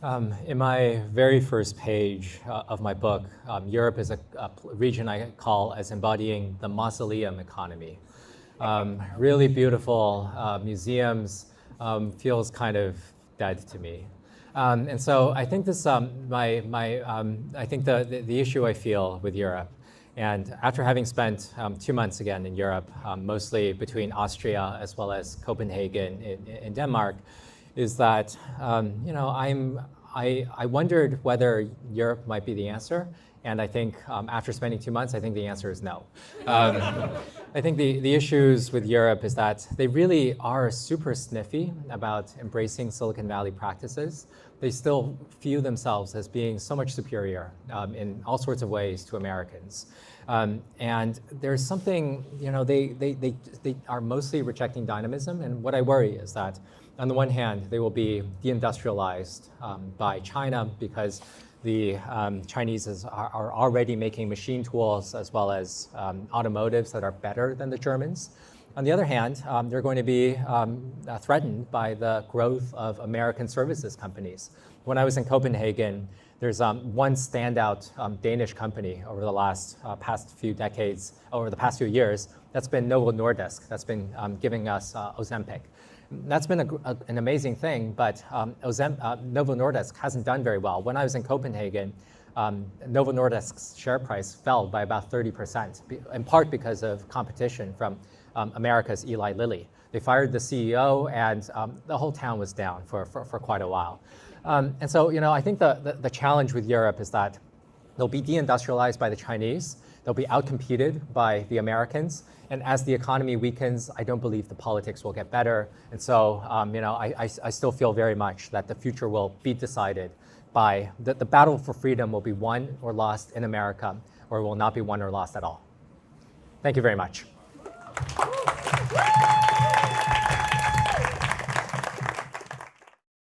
In my very first page of my book, Europe is a region I call as embodying the mausoleum economy. Really beautiful museums, feels kind of dead to me. And so I think this, I think the issue I feel with Europe, and after having spent 2 months again in Europe, mostly between Austria as well as Copenhagen in Denmark, is that I wondered whether Europe might be the answer, and I think after spending 2 months, I think the answer is no. I think the issues with Europe is that they really are super sniffy about embracing Silicon Valley practices. They still view themselves as being so much superior in all sorts of ways to Americans. And there's something, they are mostly rejecting dynamism, and what I worry is that on the one hand, they will be deindustrialized by China because the Chinese are already making machine tools as well as automotives that are better than the Germans. On the other hand, they're going to be threatened by the growth of American services companies. When I was in Copenhagen, there's one standout Danish company over the past few decades, over the past few years, that's been Novo Nordisk, that's been giving us Ozempic. That's been an amazing thing, but Novo Nordisk hasn't done very well. When I was in Copenhagen, Novo Nordisk's share price fell by about 30%, in part because of competition from America's Eli Lilly. They fired the CEO, and the whole town was down for quite a while. And so, I think the challenge with Europe is that they'll be deindustrialized by the Chinese, they'll be outcompeted by the Americans, and as the economy weakens, I don't believe the politics will get better. And so, I still feel very much that the future will be decided by the battle for freedom will be won or lost in America, or will not be won or lost at all. Thank you very much.